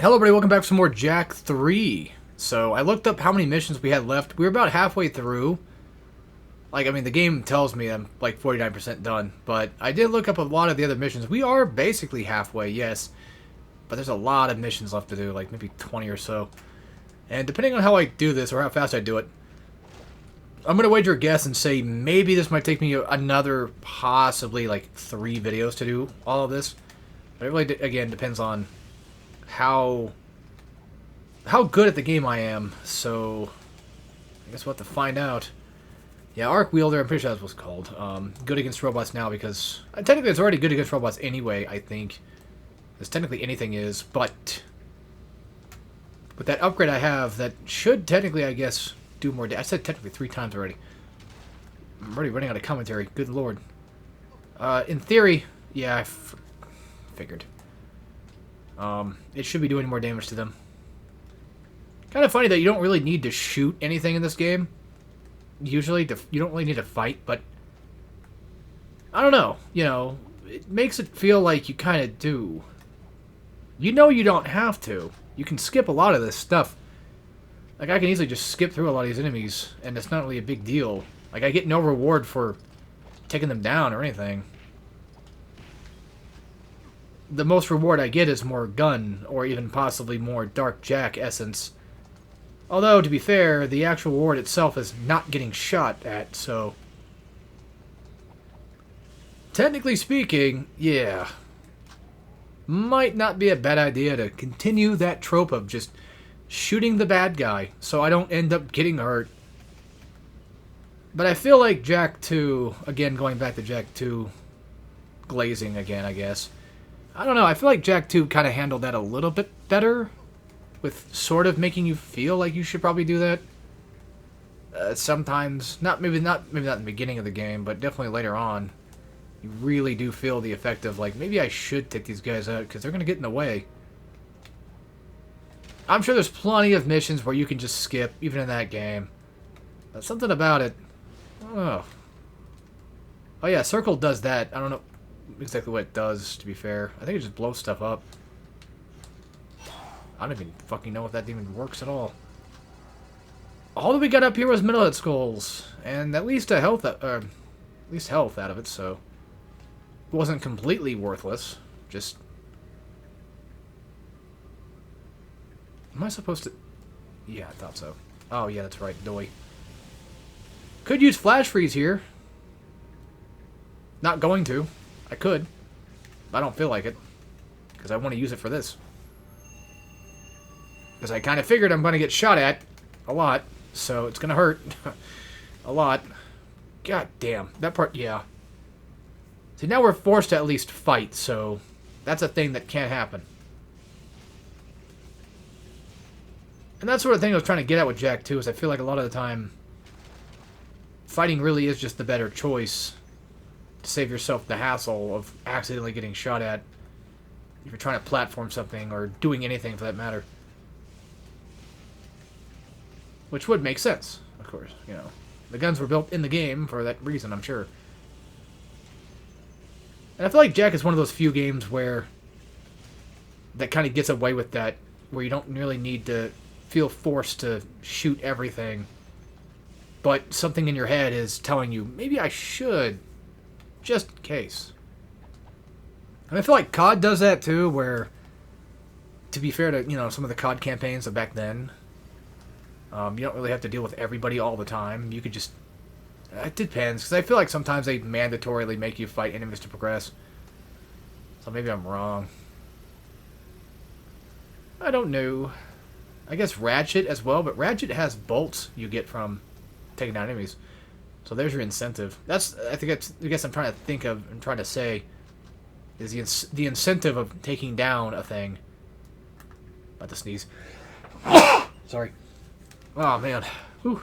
Hello everybody, welcome back for some more Jak 3. So, I looked up how many missions we had left. We were about halfway through. The game tells me I'm like 49% done. But I did look up a lot of the other missions. We are basically halfway, yes. But there's a lot of missions left to do, like maybe 20 or so. And depending on how I do this, or how fast I do it, I'm going to wager a guess and say maybe this might take me another, possibly, like 3 videos to do all of this. But it really, again, depends on how good at the game I am, so I guess we'll have to find out. Yeah, Arc Wielder, I'm pretty sure that's what it's called. Good against robots now, because technically it's already good against robots anyway, I think. As technically anything is, but with that upgrade I have, that should technically, I guess, do more damage. I said technically 3 times already. I'm already running out of commentary, good lord. In theory, yeah, I figured. It should be doing more damage to them. Kind of funny that you don't really need to shoot anything in this game. Usually, you don't really need to fight, but I don't know. You know, it makes it feel like you kind of do. You know you don't have to. You can skip a lot of this stuff. Like, I can easily just skip through a lot of these enemies, and it's not really a big deal. Like, I get no reward for taking them down or anything. The most reward I get is more gun, or even possibly more Dark Jak essence. Although, to be fair, the actual reward itself is not getting shot at, so technically speaking, yeah. Might not be a bad idea to continue that trope of just shooting the bad guy, so I don't end up getting hurt. But I feel like Jak 2, again, going back to Jak 2, glazing again, I guess. I don't know, I feel like Jak 2 kind of handled that a little bit better, with sort of making you feel like you should probably do that. Sometimes, maybe not in the beginning of the game, but definitely later on, you really do feel the effect of, like, maybe I should take these guys out, because they're going to get in the way. I'm sure there's plenty of missions where you can just skip, even in that game. But something about it, oh yeah, Circle does that. I don't know exactly what it does, to be fair. I think it just blows stuff up. I don't even fucking know if that even works at all. All that we got up here was metalhead skulls, and at least health out of it, so it wasn't completely worthless. Just, am I supposed to? Yeah, I thought so. Oh yeah, that's right, doy. Could use flash freeze here. Not going to. I could. But I don't feel like it. Because I want to use it for this. Because I kind of figured I'm going to get shot at. A lot. So it's going to hurt. A lot. God damn. That part, yeah. See, now we're forced to at least fight. So that's a thing that can't happen. And that's sort of thing I was trying to get at with Jak 2. Is I feel like a lot of the time, fighting really is just the better choice. To save yourself the hassle of accidentally getting shot at if you're trying to platform something or doing anything for that matter. Which would make sense, of course, you know. The guns were built in the game for that reason, I'm sure. And I feel like Jak is one of those few games where that kind of gets away with that, where you don't really need to feel forced to shoot everything, but something in your head is telling you, maybe I should. Just in case. And I feel like COD does that too, where, to be fair to, you know, some of the COD campaigns of back then, you don't really have to deal with everybody all the time. You could just, it depends, because I feel like sometimes they mandatorily make you fight enemies to progress. So maybe I'm wrong. I don't know. I guess Ratchet as well, but Ratchet has bolts you get from taking down enemies. So there's your incentive. I guess I'm trying to think of and trying to say is the incentive of taking down a thing. About to sneeze. Sorry. Oh man. Whew.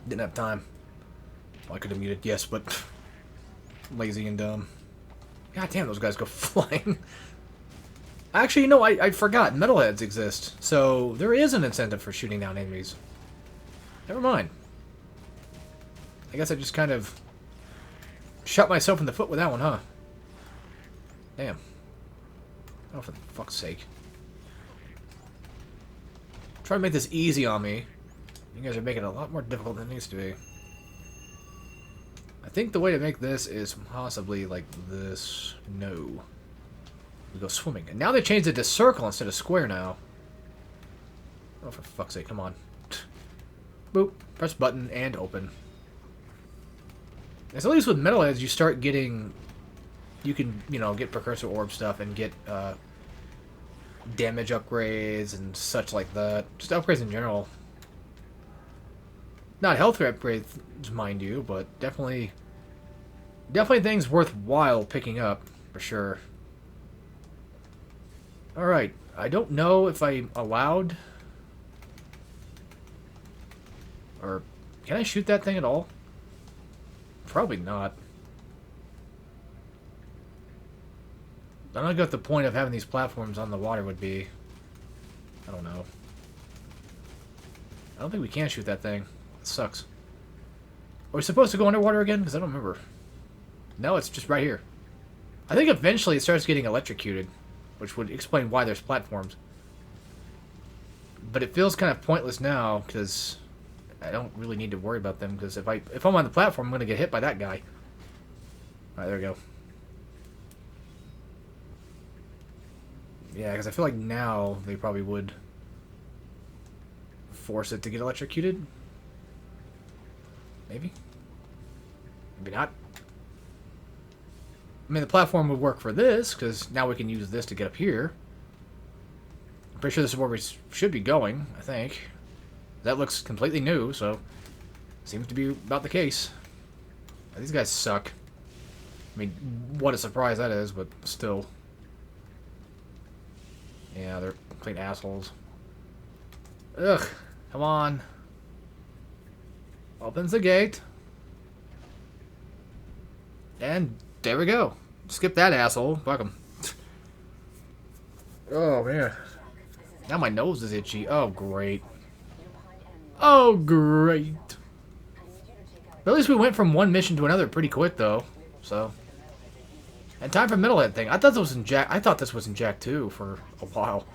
Didn't have time. Well, I could have muted, yes, but lazy and dumb. God damn, those guys go flying. Actually, no, I forgot. Metalheads exist, so there is an incentive for shooting down enemies. Never mind. I guess I just kind of shot myself in the foot with that one, huh? Damn. Oh, for fuck's sake. Try to make this easy on me. You guys are making it a lot more difficult than it needs to be. I think the way to make this is possibly like this. No. We go swimming. And now they changed it to circle instead of square now. Oh, for fuck's sake, come on. Boop. Press button and open. As at least with metalheads, you start getting... You can, you know, get precursor orb stuff and get damage upgrades and such like that. Just upgrades in general. Not health upgrades, mind you, but definitely things worthwhile picking up, for sure. Alright, I don't know if I'm allowed... Or, can I shoot that thing at all? Probably not. I don't know what the point of having these platforms on the water would be. I don't know. I don't think we can shoot that thing. It sucks. Are we supposed to go underwater again? Because I don't remember. No, it's just right here. I think eventually it starts getting electrocuted, which would explain why there's platforms. But it feels kind of pointless now, because I don't really need to worry about them, because if I'm on the platform, I'm going to get hit by that guy. Alright, there we go. Yeah, because I feel like now they probably would force it to get electrocuted. Maybe? Maybe not. I mean, the platform would work for this, because now we can use this to get up here. I'm pretty sure this is where we should be going, I think. That looks completely new, so... Seems to be about the case. These guys suck. I mean, what a surprise that is, but still... Yeah, they're complete assholes. Ugh, come on. Opens the gate. And there we go. Skip that asshole. Fuck him. Oh, man. Now my nose is itchy. Oh, great. Oh, great. But at least we went from one mission to another pretty quick, though. So... And time for Metalhead thing. I thought this was in Jack 2 for a while.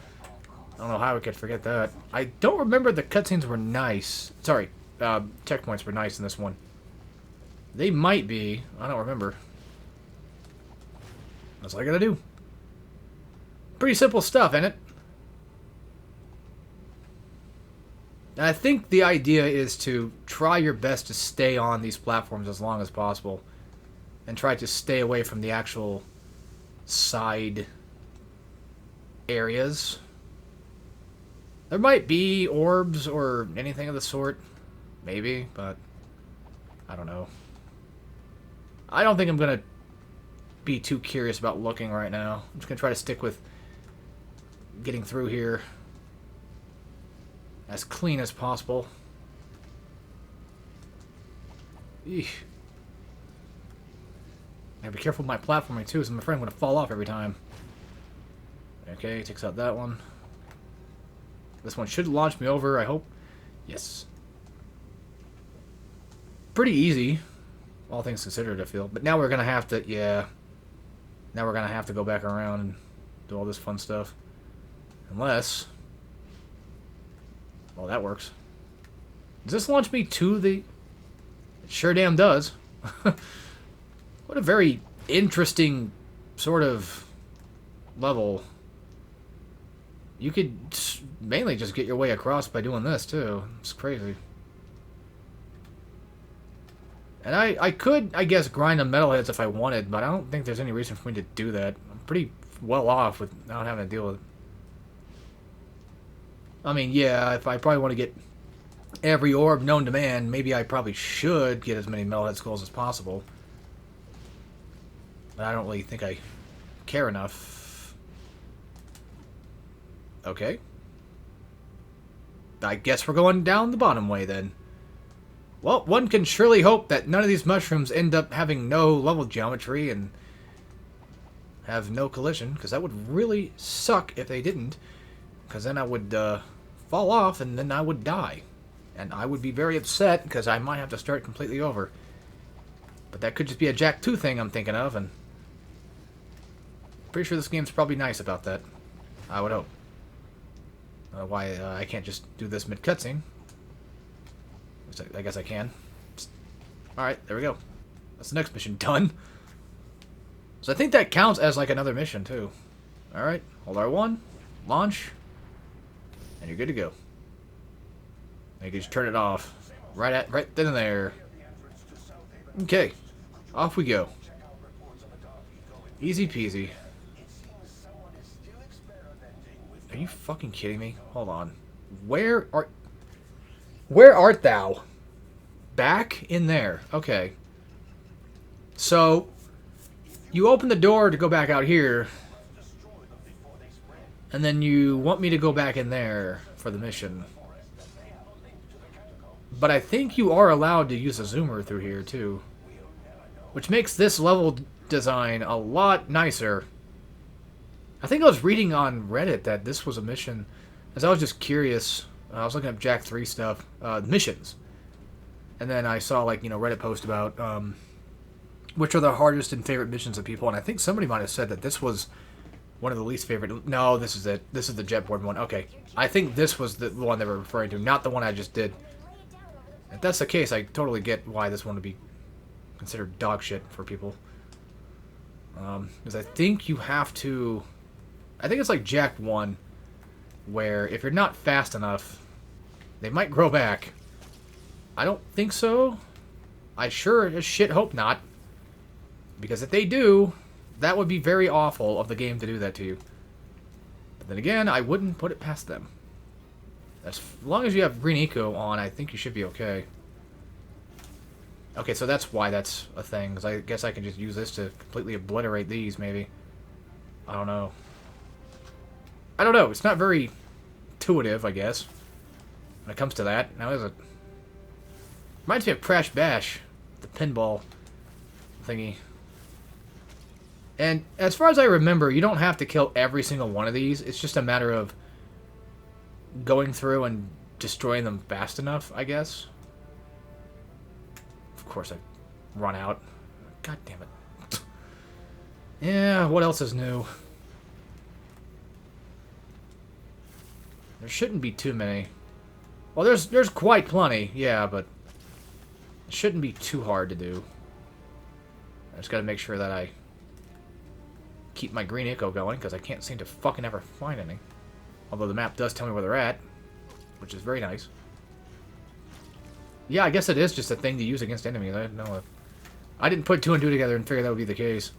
I don't know how we could forget that. I don't remember the cutscenes were nice. Sorry, checkpoints were nice in this one. They might be. I don't remember. That's all I gotta do. Pretty simple stuff, ain't it? And I think the idea is to try your best to stay on these platforms as long as possible. And try to stay away from the actual side areas. There might be orbs or anything of the sort. Maybe, but I don't know. I don't think I'm going to be too curious about looking right now. I'm just going to try to stick with getting through here as clean as possible. Eesh. Gotta be careful with my platforming too, so my friend gonna fall off every time. Okay, takes out that one. This one should launch me over, I hope. Yes. Pretty easy, all things considered, I feel. But now we're gonna have to, yeah. Now we're gonna have to go back around and do all this fun stuff. Unless... Well, that works. Does this launch me to the... It sure damn does. What a very interesting sort of level. You could mainly just get your way across by doing this, too. It's crazy. And I could, I guess, grind on metalheads if I wanted, but I don't think there's any reason for me to do that. I'm pretty well off with not having to deal with it. I mean, yeah, if I probably want to get every orb known to man, maybe I probably should get as many metalhead skulls as possible. But I don't really think I care enough. Okay. I guess we're going down the bottom way then. Well, one can surely hope that none of these mushrooms end up having no level geometry and have no collision, because that would really suck if they didn't. Because then I would fall off and then I would die. And I would be very upset because I might have to start completely over. But that could just be a Jack 2 thing I'm thinking of, and Pretty sure this game's probably nice about that. I would hope. Why I can't just do this mid-cutscene. I guess I can. Alright, there we go. That's the next mission done. So I think that counts as like another mission too. Alright, hold R1, launch, and you're good to go. And you can just turn it off. Right then and there. Okay, off we go. Easy peasy. Are you fucking kidding me? Hold on. Where art thou? Back in there. Okay. So, you open the door to go back out here, and then you want me to go back in there for the mission. But I think you are allowed to use a zoomer through here, too. Which makes this level design a lot nicer. I think I was reading on Reddit that this was a mission, as I was just curious. I was looking up Jak 3 stuff, missions. And then I saw, like, Reddit post about which are the hardest and favorite missions of people. And I think somebody might have said that this was one of the least favorite. No, this is it. This is the jetboard one. Okay. I think this was the one they were referring to, not the one I just did. If that's the case, I totally get why this one would be considered dog shit for people. Because I think you have to... I think it's like Jak 1, where if you're not fast enough, they might grow back. I don't think so. I sure as shit hope not. Because if they do, that would be very awful of the game to do that to you. But then again, I wouldn't put it past them. As long as you have green eco on, I think you should be okay. Okay, so that's why that's a thing. Because I guess I can just use this to completely obliterate these, maybe. I don't know. I don't know. It's not very intuitive, I guess, when it comes to that. Now, is it? Reminds me of Crash Bash, the pinball thingy. And as far as I remember, you don't have to kill every single one of these. It's just a matter of going through and destroying them fast enough, I guess. Of course, I run out. God damn it. Yeah, what else is new? There shouldn't be too many. Well, there's quite plenty, yeah, but it shouldn't be too hard to do. I just gotta make sure that I keep my green echo going, because I can't seem to fucking ever find any. Although the map does tell me where they're at, which is very nice. Yeah, I guess it is just a thing to use against enemies. I didn't put two and two together and figure that would be the case.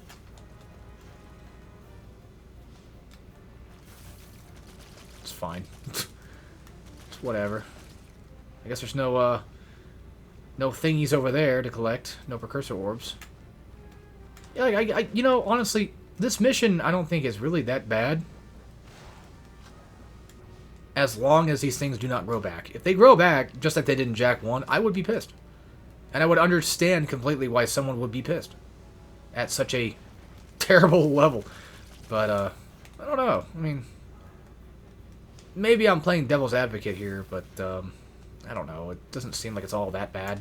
It's fine. It's whatever. I guess there's no thingies over there to collect. No precursor orbs. Yeah, honestly, this mission I don't think is really that bad. As long as these things do not grow back. If they grow back, just like they did in Jak 1, I would be pissed. And I would understand completely why someone would be pissed. At such a terrible level. But, I don't know. I mean, maybe I'm playing devil's advocate here, but, I don't know. It doesn't seem like it's all that bad.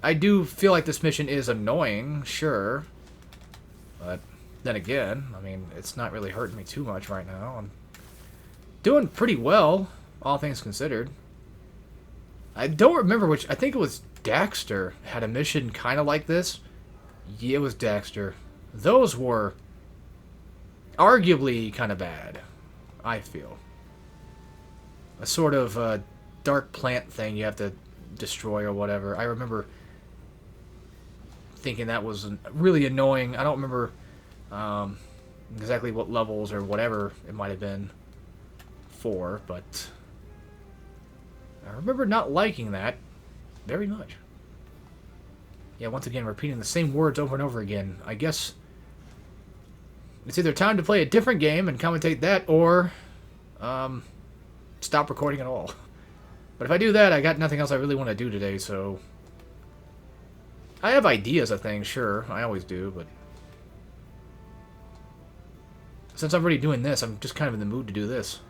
I do feel like this mission is annoying, sure. But then again, I mean, it's not really hurting me too much right now. I'm doing pretty well, all things considered. I don't remember which... I think it was Daxter had a mission kind of like this. Yeah, it was Daxter. Those were arguably kind of bad, I feel. A sort of dark plant thing you have to destroy or whatever. I remember thinking that was really annoying. I don't remember exactly what levels or whatever it might have been for, but I remember not liking that very much. Yeah, once again, repeating the same words over and over again. I guess it's either time to play a different game and commentate that, or stop recording at all. But if I do that, I got nothing else I really want to do today, so... I have ideas of things, sure. I always do, but... since I'm already doing this, I'm just kind of in the mood to do this.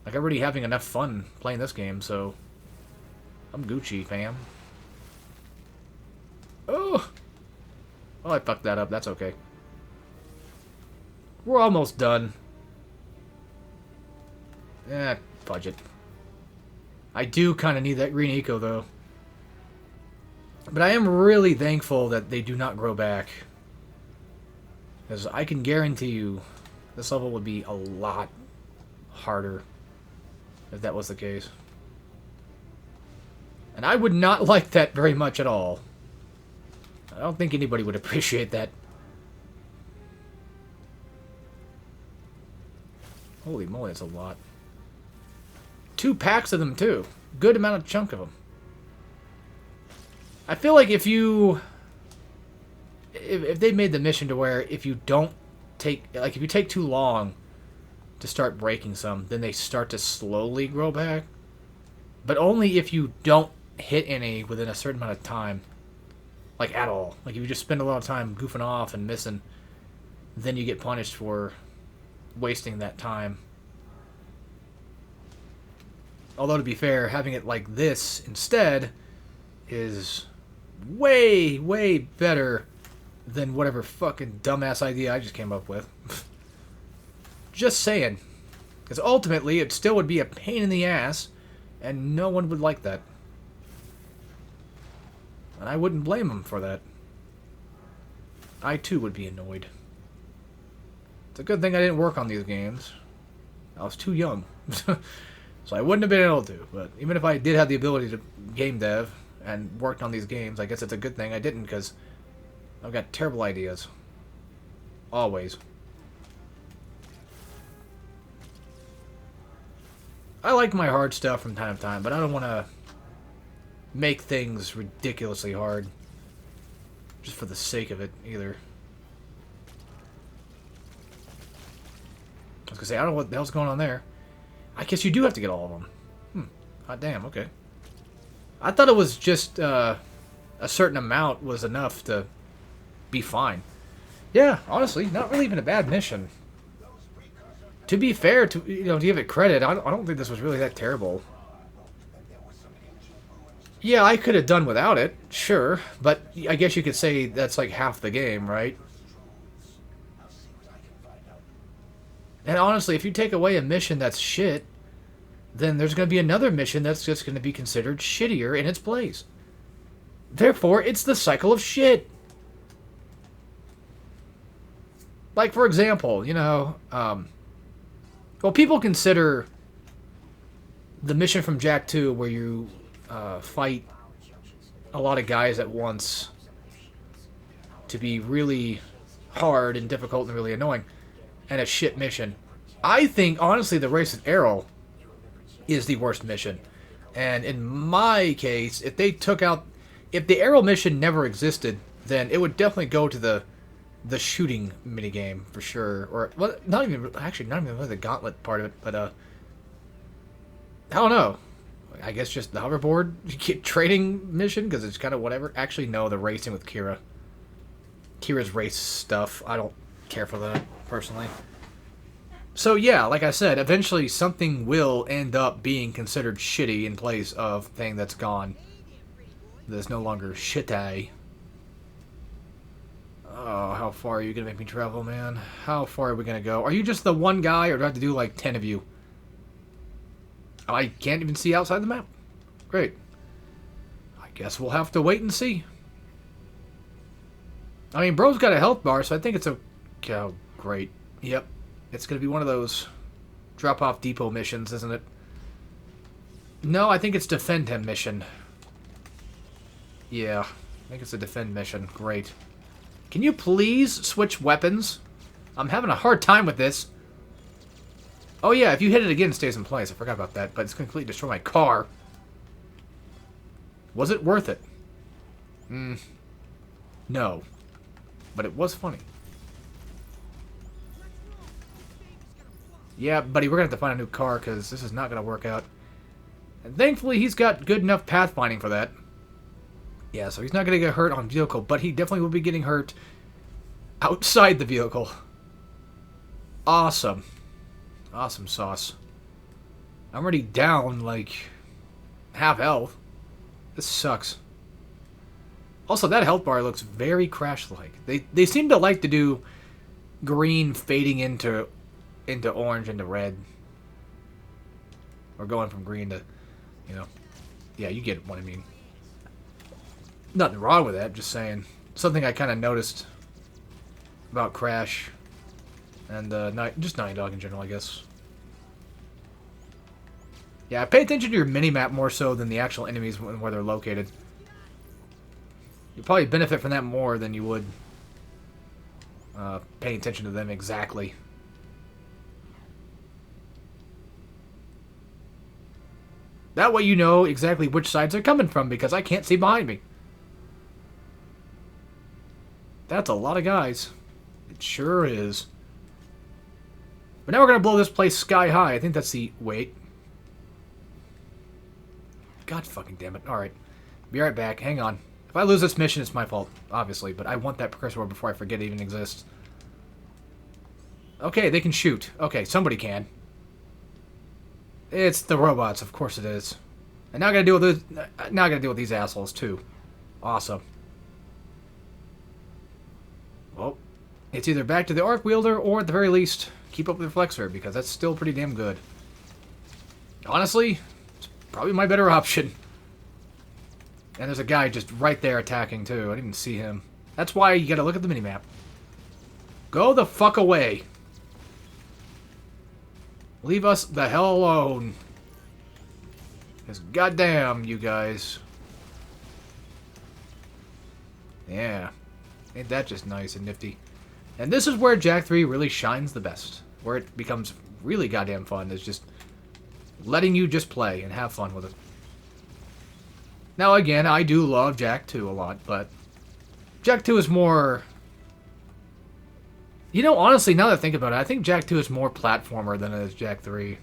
Like, I'm already having enough fun playing this game, so... I'm Gucci, fam. Oh! Oh, I fucked that up. That's okay. We're almost done. Eh, fudge it. I do kind of need that green eco, though. But I am really thankful that they do not grow back. Because I can guarantee you this level would be a lot harder if that was the case. And I would not like that very much at all. I don't think anybody would appreciate that. Holy moly, that's a lot. 2 packs of them, too. Good amount of chunk of them. I feel like if you... If they made the mission to where if you don't take... Like, if you take too long to start breaking some, then they start to slowly grow back. But only if you don't hit any within a certain amount of time. Like, at all. Like, if you just spend a lot of time goofing off and missing, then you get punished for wasting that time. Although, to be fair, having it like this instead is way, way better than whatever fucking dumbass idea I just came up with. Just saying. Because ultimately, it still would be a pain in the ass, and no one would like that. And I wouldn't blame them for that. I, too, would be annoyed. It's a good thing I didn't work on these games. I was too young. So I wouldn't have been able to. But even if I did have the ability to game dev and worked on these games, I guess it's a good thing I didn't, because I've got terrible ideas. Always. I like my hard stuff from time to time, but I don't want to make things ridiculously hard just for the sake of it, either. I was going to say, I don't know what the hell's going on there. I guess you do have to get all of them. Hot damn, okay. I thought it was just a certain amount was enough to be fine. Yeah, honestly, not really even a bad mission. To be fair, to give it credit, I don't think this was really that terrible. Yeah, I could have done without it, sure, but I guess you could say that's like half the game, right? And honestly, if you take away a mission that's shit, then there's going to be another mission that's just going to be considered shittier in its place. Therefore, it's the cycle of shit. Like, for example, well, people consider the mission from Jak 2 where you fight a lot of guys at once to be really hard and difficult and really annoying, and a shit mission. I think, honestly, the Race with Arrow is the worst mission. And in my case, if they took out... If the Arrow mission never existed, then it would definitely go to the shooting minigame, for sure. Or, well, not even really the gauntlet part of it, but, I don't know. I guess just the hoverboard trading mission, because it's kind of whatever. Actually, no, the racing with Kira. Kira's race stuff. I don't care for that, personally. So, yeah, like I said, eventually something will end up being considered shitty in place of thing that's gone. That's no longer shitty. Oh, how far are you going to make me travel, man? How far are we going to go? Are you just the one guy, or do I have to do like 10 of you? I can't even see outside the map. Great. I guess we'll have to wait and see. I mean, bro's got a health bar, so I think it's a... Oh, great. Yep. It's going to be one of those drop-off depot missions, isn't it? No, I think it's defend him mission. Yeah, I think it's a defend mission. Great. Can you please switch weapons? I'm having a hard time with this. Oh yeah, if you hit it again, it stays in place. I forgot about that, but it's going to completely destroy my car. Was it worth it? No. But it was funny. Yeah, buddy, we're going to have to find a new car, because this is not going to work out. And thankfully, he's got good enough pathfinding for that. Yeah, so he's not going to get hurt on vehicle, but he definitely will be getting hurt outside the vehicle. Awesome. Awesome sauce. I'm already down, like, half health. This sucks. Also, that health bar looks very Crash-like. They seem to like to do green fading into orange into red. Or going from green to, you know. Yeah, you get what I mean. Nothing wrong with that, just saying. Something I kind of noticed about Crash and just Naughty Dog in general, I guess. Yeah, pay attention to your mini-map more so than the actual enemies and where they're located. You'll probably benefit from that more than you would paying attention to them exactly. That way you know exactly which sides they're coming from, because I can't see behind me. That's a lot of guys. It sure is. But now we're going to blow this place sky high. I think that's the... Wait. God fucking damn it. Alright. Be right back. Hang on. If I lose this mission, it's my fault, obviously. But I want that precursor orb before I forget it even exists. Okay, they can shoot. Okay, somebody can. It's the robots. Of course it is. And now I gotta deal with this, now I gotta deal with these assholes, too. Awesome. Well, it's either back to the arc wielder, or at the very least, keep up with the flexor, because that's still pretty damn good. Honestly, it's probably my better option. And there's a guy just right there attacking, too. I didn't even see him. That's why you gotta look at the minimap. Go the fuck away. Leave us the hell alone. Because goddamn, you guys. Yeah. Ain't that just nice and nifty? And this is where Jak 3 really shines the best. Where it becomes really goddamn fun. Is just letting you just play and have fun with it. Now again, I do love Jak 2 a lot, but Jak 2 is more... You know, honestly, now that I think about it, I think Jak 2 is more platformer than it is Jak 3.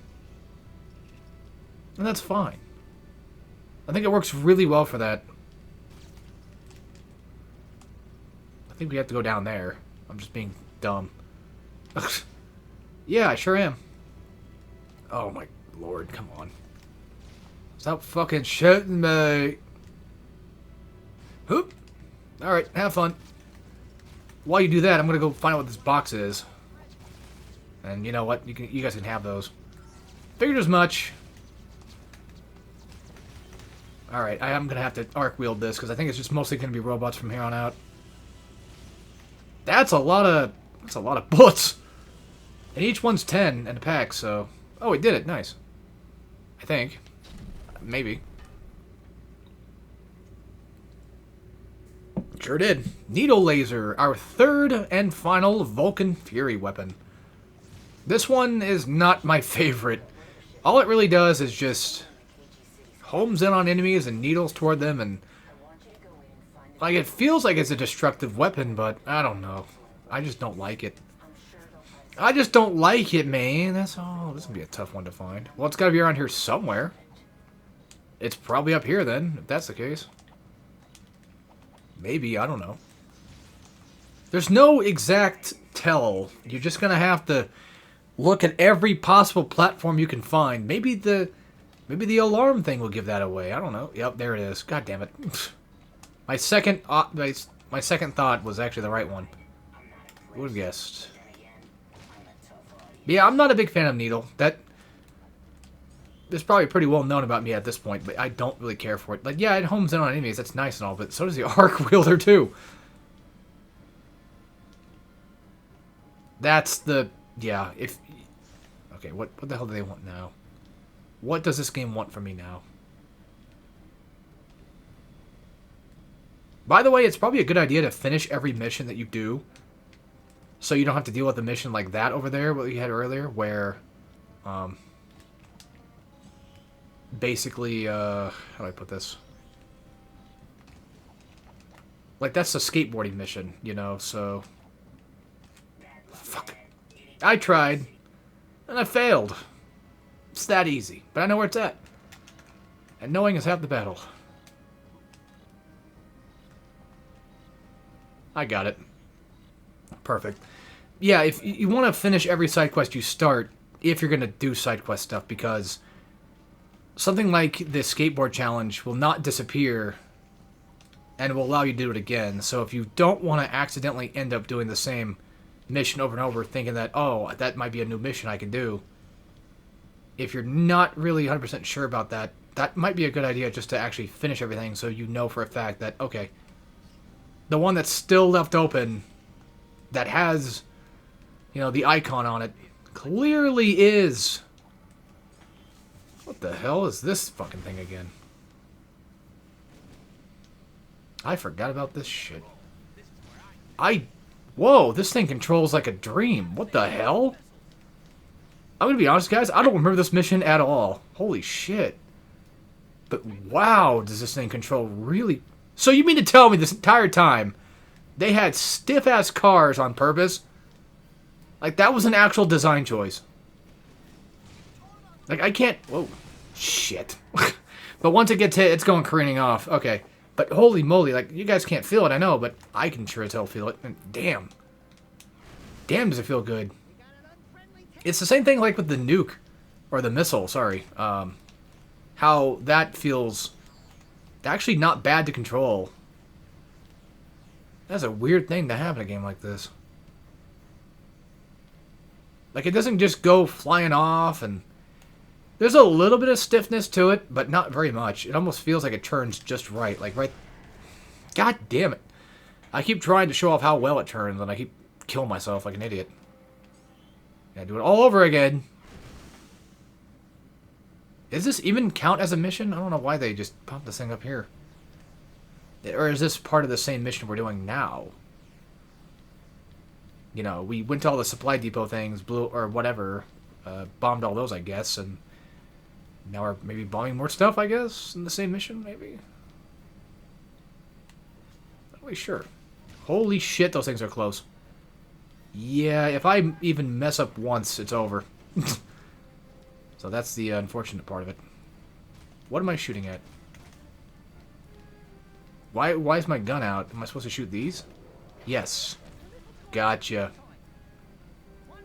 And that's fine. I think it works really well for that. I think we have to go down there. I'm just being dumb. Yeah, I sure am. Oh my lord, come on. Stop fucking shooting me. Hoop. Alright, have fun. While you do that, I'm gonna go find out what this box is. And you know what? You guys can have those. Figured as much. Alright, I am gonna have to arc wield this, because I think it's just mostly gonna be robots from here on out. That's a lot of bullets. And each one's 10 in a pack, so... Oh, we did it. Nice. I think. Maybe. Sure did. Needle Laser, our third and final Vulcan Fury weapon. This one is not my favorite. All it really does is just homes in on enemies and needles toward them, and like it feels like it's a destructive weapon, but I don't know. I just don't like it. I just don't like it, man. That's all. This is gonna be a tough one to find. Well, it's gotta be around here somewhere. It's probably up here then, if that's the case. Maybe, I don't know. There's no exact tell. You're just gonna have to look at every possible platform you can find. Maybe the alarm thing will give that away. I don't know. Yep, there it is. God damn it. My second thought was actually the right one. Who would have guessed? Yeah, I'm not a big fan of Needle. That is probably pretty well known about me at this point, but I don't really care for it. Like, yeah, it homes in on enemies. That's nice and all, but so does the arc wielder too. That's the... Yeah, if... Okay, what the hell do they want now? What does this game want from me now? By the way, it's probably a good idea to finish every mission that you do, so you don't have to deal with a mission like that over there, what you had earlier, where, basically, how do I put this? Like, that's a skateboarding mission, you know, so... Fuck. I tried, and I failed. It's that easy, but I know where it's at. And knowing is half the battle. I got it. Perfect. Yeah, if you want to finish every side quest you start, if you're going to do side quest stuff, because something like the skateboard challenge will not disappear and will allow you to do it again. So if you don't want to accidentally end up doing the same mission over and over, thinking that, oh, that might be a new mission I can do, if you're not really 100% sure about that, that might be a good idea just to actually finish everything so you know for a fact that, okay, the one that's still left open that has, you know, the icon on it clearly is... What the hell is this fucking thing again? I forgot about this shit. Whoa, this thing controls like a dream. What the hell? I'm gonna be honest, guys, I don't remember this mission at all. Holy shit. But wow, does this thing control really... So you mean to tell me this entire time they had stiff-ass cars on purpose? Like, that was an actual design choice. Like, I can't... Whoa. Shit. But once it gets hit, it's going careening off. Okay. But holy moly, like, you guys can't feel it, I know, but I can sure as hell feel it. And damn. Damn, does it feel good. It's the same thing like with the nuke. Or the missile, sorry. How that feels actually not bad to control. That's a weird thing to have in a game like this. Like, it doesn't just go flying off, and there's a little bit of stiffness to it, but not very much. It almost feels like it turns just right. Like, right... God damn it. I keep trying to show off how well it turns, and I keep killing myself like an idiot. Gotta do it all over again. Does this even count as a mission? I don't know why they just popped this thing up here. Or is this part of the same mission we're doing now? You know, we went to all the supply depot things, blew, or whatever, bombed all those, I guess, and now we're maybe bombing more stuff, I guess, in the same mission, maybe? Not really sure. Holy shit, those things are close. Yeah, if I even mess up once, it's over. So that's the unfortunate part of it. What am I shooting at? Why is my gun out? Am I supposed to shoot these? Yes. Gotcha.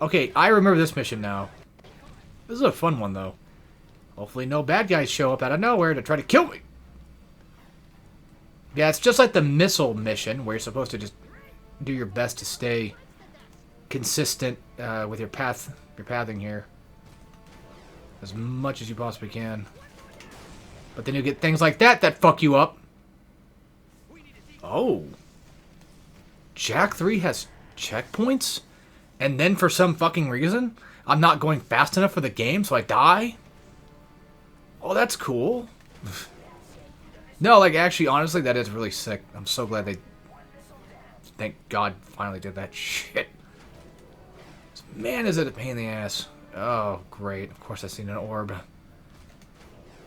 Okay, I remember this mission now. This is a fun one, though. Hopefully no bad guys show up out of nowhere to try to kill me. Yeah, it's just like the missile mission, where you're supposed to just do your best to stay consistent with your pathing here. As much as you possibly can. But then you get things like that fuck you up. Oh. Jak 3 has checkpoints? And then for some fucking reason, I'm not going fast enough for the game, so I die? Oh, that's cool. No, like, actually, honestly, that is really sick. I'm so glad they... Thank God finally did that shit. Man, is it a pain in the ass. Oh, great. Of course I've seen an orb.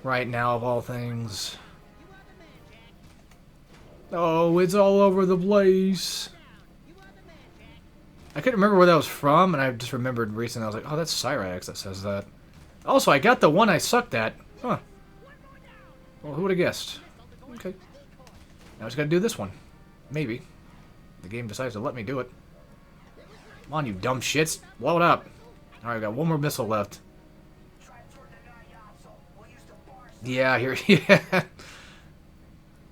Right now, of all things. Oh, it's all over the place. I couldn't remember where that was from, and I just remembered recently. I was like, oh, that's Cyrax that says that. Also, I got the one I sucked at. Huh. Well, who would have guessed? Okay. Now I just gotta do this one. Maybe. The game decides to let me do it. Come on, you dumb shits. Blow it up. Alright, we got one more missile left. Yeah, here. Yeah.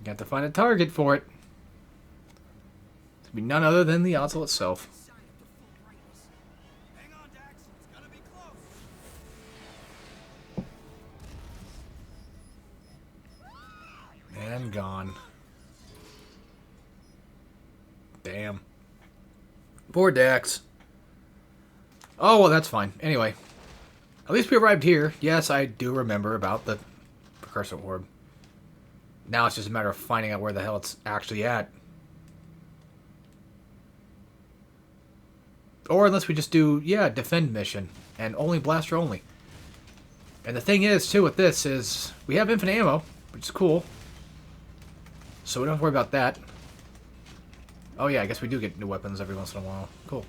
Got to find a target for it. It's be none other than the Ottsel itself. And gone. Damn. Poor Dax. Oh, well, that's fine. Anyway. At least we arrived here. Yes, I do remember about the precursor orb. Now it's just a matter of finding out where the hell it's actually at. Or unless we just do, yeah, defend mission. And only blaster only. And the thing is, too, with this is we have infinite ammo, which is cool. So we don't have to worry about that. Oh, yeah, I guess we do get new weapons every once in a while. Cool.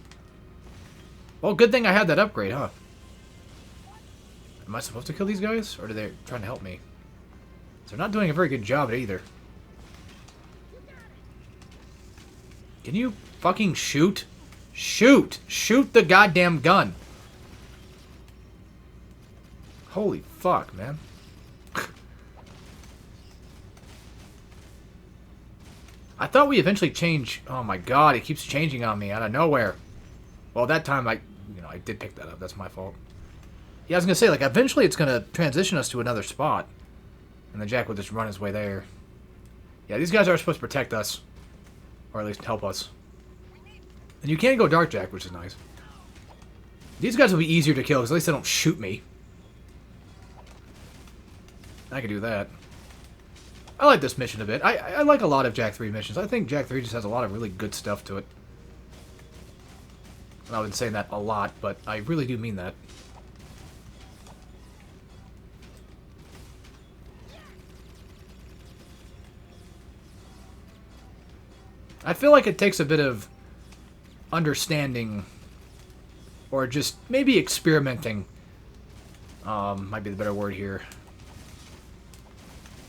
Well, good thing I had that upgrade, huh? Am I supposed to kill these guys? Or are they trying to help me? They're not doing a very good job at either. Can you fucking shoot? Shoot! Shoot the goddamn gun! Holy fuck, man. thought we eventually change... Oh my god, it keeps changing on me out of nowhere. Well, that time I did pick that up. That's my fault. Yeah, I was going to say, like, eventually it's going to transition us to another spot. And then Jack will just run his way there. Yeah, these guys are supposed to protect us. Or at least help us. And you can go Dark Jack, which is nice. These guys will be easier to kill, because at least they don't shoot me. I can do that. I like this mission a bit. I like a lot of Jak 3 missions. I think Jak 3 just has a lot of really good stuff to it. And I've been saying that a lot, but I really do mean that. I feel like it takes a bit of understanding, or just maybe experimenting, might be the better word here.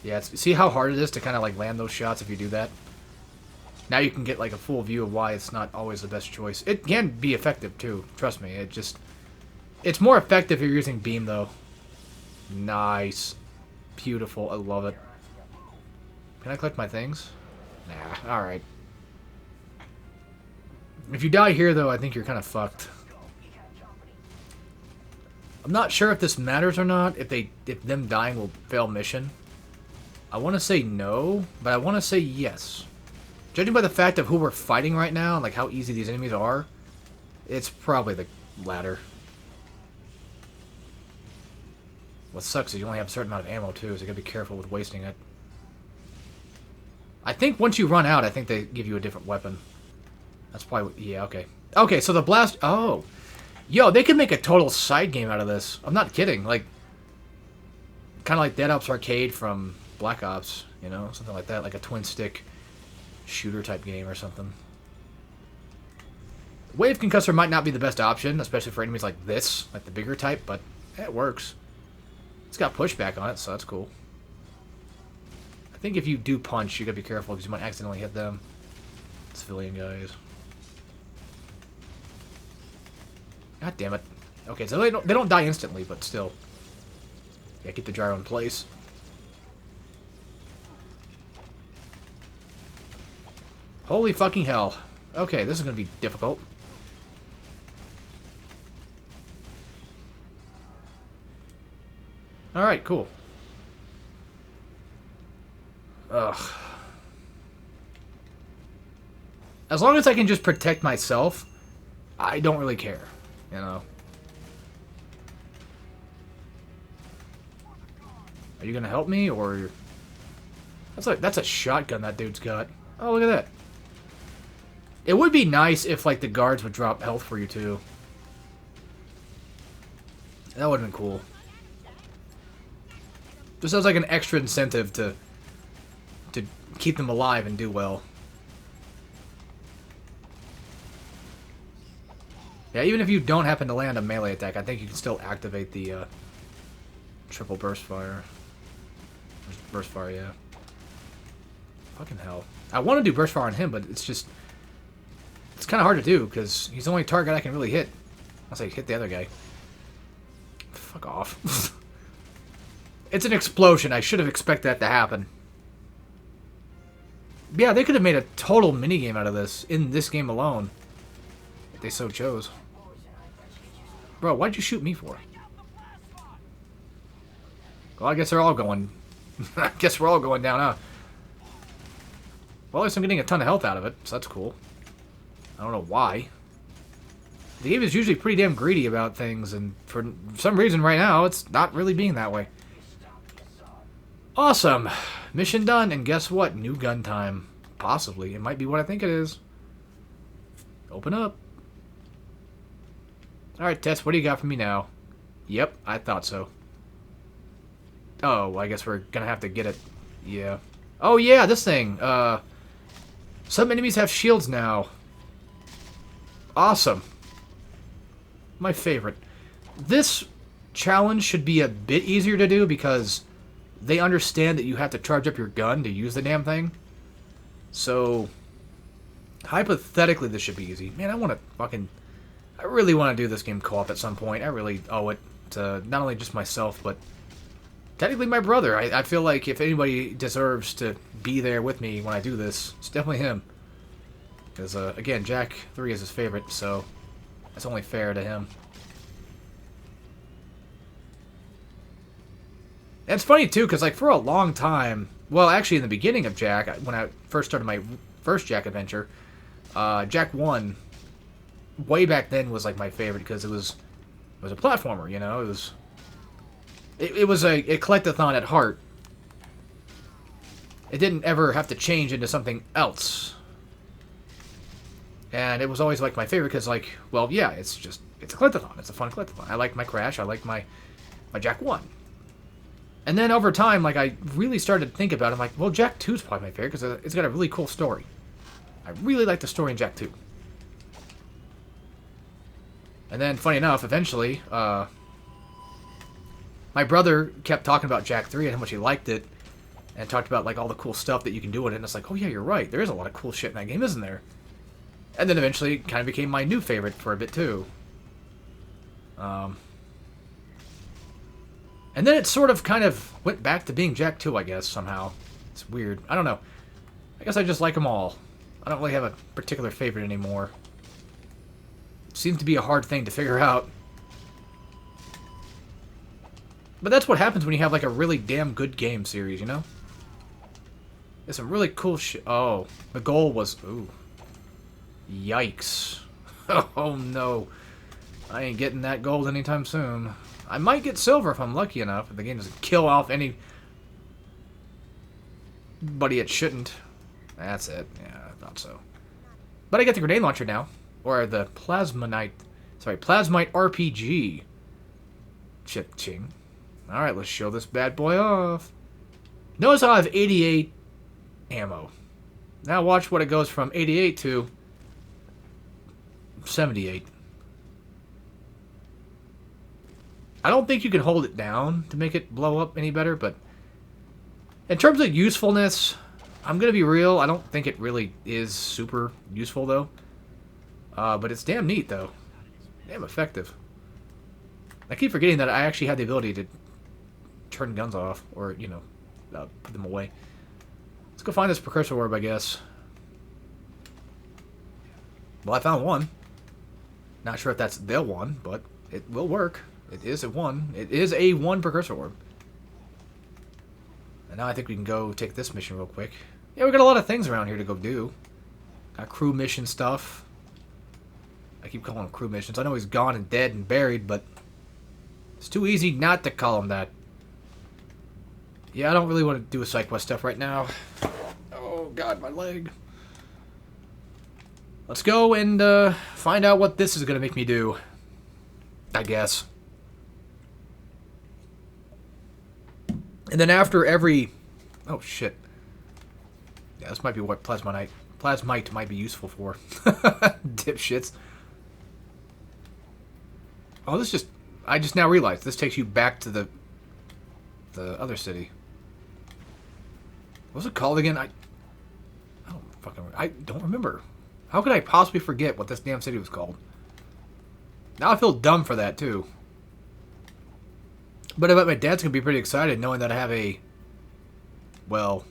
Yeah, see how hard it is to kind of like land those shots if you do that? Now you can get like a full view of why it's not always the best choice. It can be effective too, trust me. It's more effective if you're using beam though. Nice. Beautiful, I love it. Can I collect my things? Nah, alright. If you die here though, I think you're kind of fucked. I'm not sure if this matters or not, if them dying will fail mission. I want to say no, but I want to say yes. Judging by the fact of who we're fighting right now, and like how easy these enemies are, it's probably the latter. What sucks is you only have a certain amount of ammo too, so you gotta be careful with wasting it. I think once you run out, I think they give you a different weapon. That's probably... Yeah, okay. Okay, so the blast... Oh. Yo, they could make a total side game out of this. I'm not kidding. Like, kind of like Dead Ops Arcade from Black Ops, you know? Something like that. Like a twin-stick shooter type game or something. Wave Concussor might not be the best option, especially for enemies like this, like the bigger type, but it works. It's got pushback on it, so that's cool. I think if you do punch, you gotta be careful because you might accidentally hit them. Civilian guys. God damn it. Okay, so they don't die instantly, but still. Yeah, keep the gyro in place. Holy fucking hell. Okay, this is gonna be difficult. Alright, cool. Ugh. As long as I can just protect myself, I don't really care. You know. Are you gonna help me, or... That's a shotgun that dude's got. Oh, look at that. It would be nice if, like, the guards would drop health for you, too. That would have been cool. Just sounds like an extra incentive to keep them alive and do well. Yeah, even if you don't happen to land a melee attack, I think you can still activate the triple burst fire. Burst fire, yeah. Fucking hell. I want to do burst fire on him, but it's just... It's kind of hard to do, because he's the only target I can really hit. I'll say hit the other guy. Fuck off. It's an explosion. I should have expected that to happen. Yeah, they could have made a total minigame out of this, in this game alone. If they so chose. Bro, why'd you shoot me for? Well, I guess they're all going... I guess we're all going down, huh? Well, at least I'm getting a ton of health out of it, so that's cool. I don't know why. The game is usually pretty damn greedy about things, and for some reason right now, it's not really being that way. Awesome! Mission done, and guess what? New gun time. Possibly. It might be what I think it is. Open up. Alright, Tess, what do you got for me now? Yep, I thought so. Oh, I guess we're gonna have to get it. Yeah. Oh yeah, this thing. Some enemies have shields now. Awesome. My favorite. This challenge should be a bit easier to do because they understand that you have to charge up your gun to use the damn thing. So, hypothetically, this should be easy. Man, I really want to do this game co-op at some point. I really owe it to not only just myself, but Technically my brother. I feel like if anybody deserves to be there with me when I do this, it's definitely him. Because, again, Jack 3 is his favorite, so that's only fair to him. And it's funny, too, because, like, for a long time... Well, actually, in the beginning of Jack, when I first started my first Jack adventure, Jack 1, way back then, was, like, my favorite, because it was a platformer, you know? It was a collectathon at heart. It didn't ever have to change into something else. And it was always, like, my favorite, because, like, well, yeah, it's a collectathon. It's a fun collectathon. I like my Crash. I like my Jack 1. And then over time, like, I really started to think about it. I'm like, well, Jack 2 is probably my favorite, because it's got a really cool story. I really like the story in Jack 2. And then, funny enough, eventually, my brother kept talking about Jack 3 and how much he liked it, and talked about, like, all the cool stuff that you can do in it, and it's like, oh yeah, you're right, there is a lot of cool shit in that game, isn't there? And then eventually it kind of became my new favorite for a bit, too. And then it sort of kind of went back to being Jack 2, I guess, somehow. It's weird. I don't know. I guess I just like them all. I don't really have a particular favorite anymore. It seems to be a hard thing to figure out. But that's what happens when you have, like, a really damn good game series, you know? There's some really cool shit. Oh, the goal was... Ooh. Yikes. Oh, no. I ain't getting that gold anytime soon. I might get silver if I'm lucky enough, if the game doesn't kill off anybody it shouldn't. That's it. Yeah, I thought so. But I get the grenade launcher now. Or the Plasmite RPG. Ching. Alright, let's show this bad boy off. Notice I have 88 ammo. Now watch what it goes from 88 to 78. I don't think you can hold it down to make it blow up any better, but in terms of usefulness, I'm going to be real, I don't think it really is super useful, though. But it's damn neat, though. Damn effective. I keep forgetting that I actually had the ability to turn guns off, or, you know, put them away. Let's go find this precursor orb, I guess. Well, I found one. Not sure if that's the one, but it will work. It is a one. It is a one precursor orb. And now I think we can go take this mission real quick. Yeah, we got a lot of things around here to go do. Got crew mission stuff. I keep calling them crew missions. I know he's gone and dead and buried, but it's too easy not to call him that. Yeah, I don't really want to do a side quest stuff right now. Oh, God, my leg. Let's go and find out what this is going to make me do. I guess. And then after every... Oh, shit. Yeah, this might be what Plasmite might be useful for. Dipshits. Oh, this just... I just now realized this takes you back to the other city. What was it called again? I don't remember. How could I possibly forget what this damn city was called? Now I feel dumb for that, too. But I bet my dad's going to be pretty excited knowing that I have a... Well...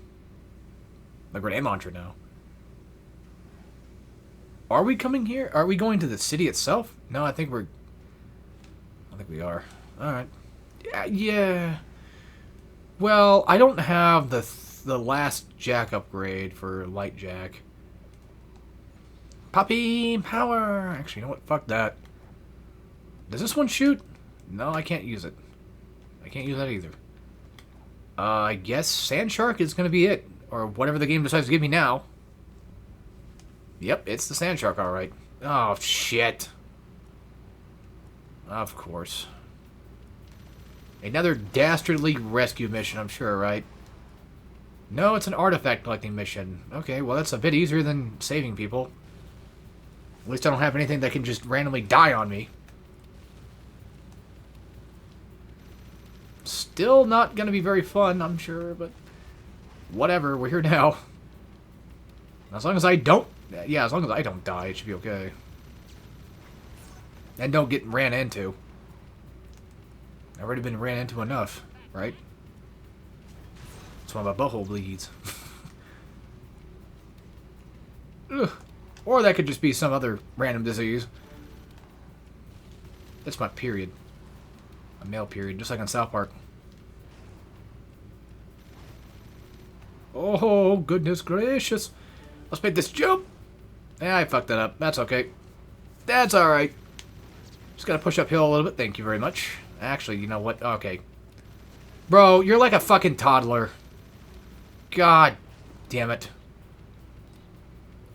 a grenade launcher now. Are we coming here? Are we going to the city itself? No, I think we are. Alright. Yeah. Well, I don't have the last Jack upgrade for Light Jack. Poppy power! Actually, you know what? Fuck that. Does this one shoot? No, I can't use it. I can't use that either. I guess Sand Shark is going to be it. Or whatever the game decides to give me now. Yep, it's the Sand Shark, alright. Oh, shit. Of course. Another dastardly rescue mission, I'm sure, right? No, it's an artifact collecting mission. Okay, well, that's a bit easier than saving people. At least I don't have anything that can just randomly die on me. Still not going to be very fun, I'm sure, but... whatever, we're here now. As long as I don't... yeah, as long as I don't die, it should be okay. And don't get ran into. I've already been ran into enough, right? That's why my butthole bleeds. Ugh. Or that could just be some other random disease. That's my period. A male period, just like on South Park. Oh, goodness gracious. Let's make this jump. Yeah, I fucked that up. That's okay. That's alright. Just gotta push uphill a little bit. Thank you very much. Actually, you know what? Okay. Bro, you're like a fucking toddler. God damn it.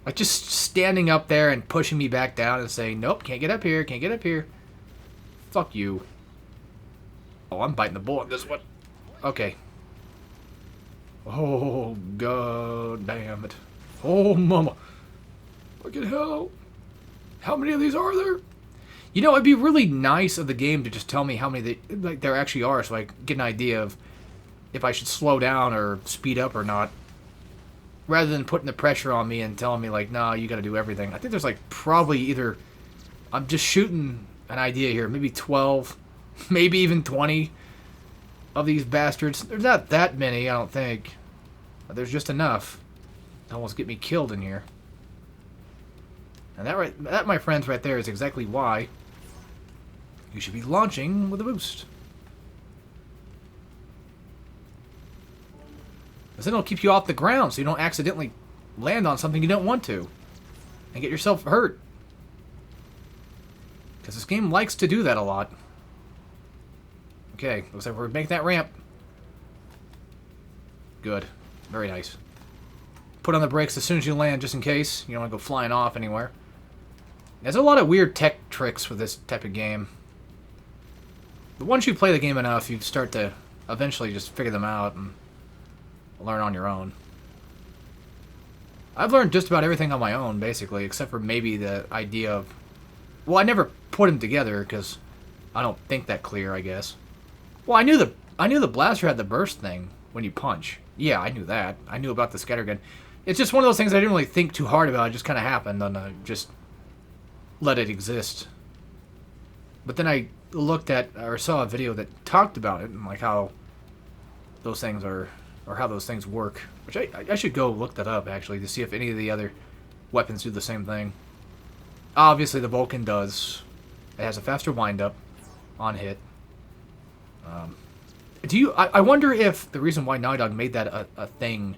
Like, just standing up there and pushing me back down and saying, nope, can't get up here, can't get up here. Fuck you. Oh, I'm biting the bullet on this one. Okay. Oh, god damn it. Oh, mama. Fucking hell. How many of these are there? You know, it'd be really nice of the game to just tell me how many there actually are, so I can get an idea of if I should slow down or speed up or not. Rather than putting the pressure on me and telling me, like, nah, you gotta do everything. I think there's, like, probably either... I'm just shooting an idea here. Maybe 12, maybe even 20 of these bastards. There's not that many, I don't think. But there's just enough to almost get me killed in here. And that, my friends, right there is exactly why you should be launching with a boost. Because then it'll keep you off the ground so you don't accidentally land on something you don't want to. And get yourself hurt. Because this game likes to do that a lot. Okay, looks like we're making that ramp. Good. Very nice. Put on the brakes as soon as you land, just in case. You don't want to go flying off anywhere. There's a lot of weird tech tricks with this type of game. But once you play the game enough, you start to eventually just figure them out and learn on your own. I've learned just about everything on my own, basically, except for maybe the idea of... Well, I never put them together, because I don't think that clear, I guess. Well, I knew the blaster had the burst thing when you punch. Yeah, I knew that. I knew about the scattergun. It's just one of those things I didn't really think too hard about. It just kind of happened, and I just let it exist. But then I looked at, or saw a video that talked about it, and like how those things are... or how those things work. Which I should go look that up, actually, to see if any of the other weapons do the same thing. Obviously, the Vulcan does. It has a faster wind-up on hit. I wonder if the reason why Naughty Dog made that a thing,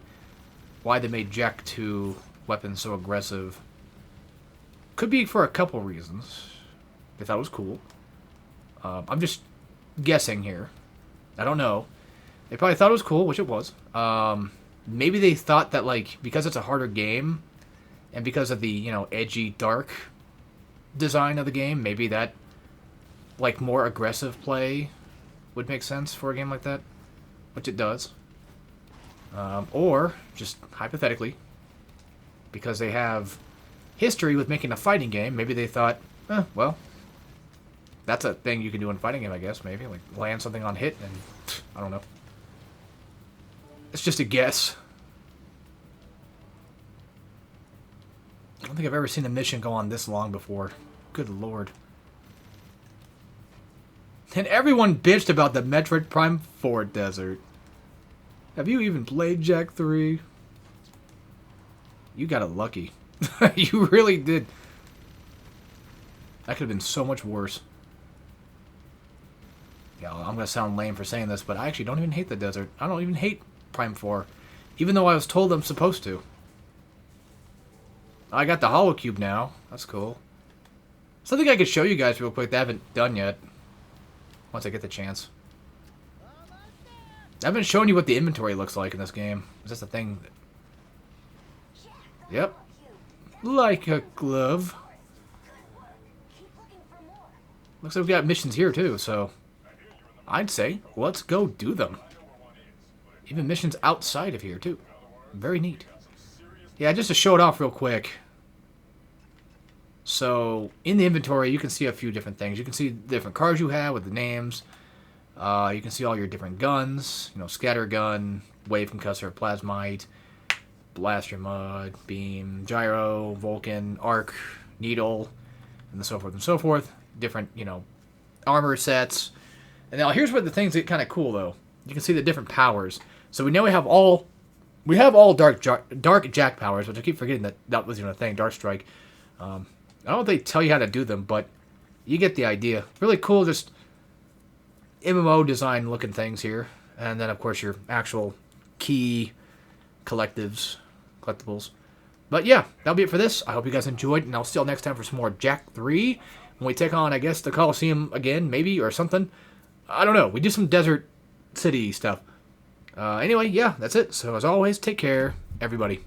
why they made Jak 2 weapons so aggressive, could be for a couple reasons. They thought it was cool. I'm just guessing here. I don't know. They probably thought it was cool, which it was. Maybe they thought that, like, because it's a harder game, and because of the, you know, edgy, dark design of the game, maybe that, like, more aggressive play would make sense for a game like that, which it does. Or, just hypothetically, because they have history with making a fighting game, maybe they thought, well, that's a thing you can do in a fighting game, I guess, maybe. Like, land something on hit, and I don't know. It's just a guess. I don't think I've ever seen a mission go on this long before. Good lord. And everyone bitched about the Metroid Prime 4 desert. Have you even played Jak 3? You got it lucky. You really did. That could have been so much worse. Yeah, I'm going to sound lame for saying this, but I actually don't even hate the desert. I don't even hate Prime 4. Even though I was told I'm supposed to. I got the Hollow Cube now. That's cool. Something I could show you guys real quick that I haven't done yet. Once I get the chance. I haven't shown you what the inventory looks like in this game. Is this a thing? Yep. Like a glove. Looks like we got missions here too, so I'd say let's go do them. Even missions outside of here too. Very neat. Yeah, just to show it off real quick. So, in the inventory, you can see a few different things. You can see the different cars you have with the names. You can see all your different guns. You know, scatter gun, wave concussor, plasmite, blaster mud, beam, gyro, Vulcan, arc, needle, and so forth and so forth. Different, you know, armor sets. And now here's where the things get kind of cool, though. You can see the different powers. So we know we have all dark jack powers, which I keep forgetting that was even a thing. Dark strike. I don't know if they tell you how to do them, but you get the idea. Really cool, just MMO design looking things here, and then of course your actual key collectibles. But yeah, that'll be it for this. I hope you guys enjoyed, and I'll see you all next time for some more Jak 3. When we take on, I guess, the Coliseum again, maybe, or something. I don't know. We do some desert city stuff. Anyway, yeah, that's it. So as always, take care, everybody.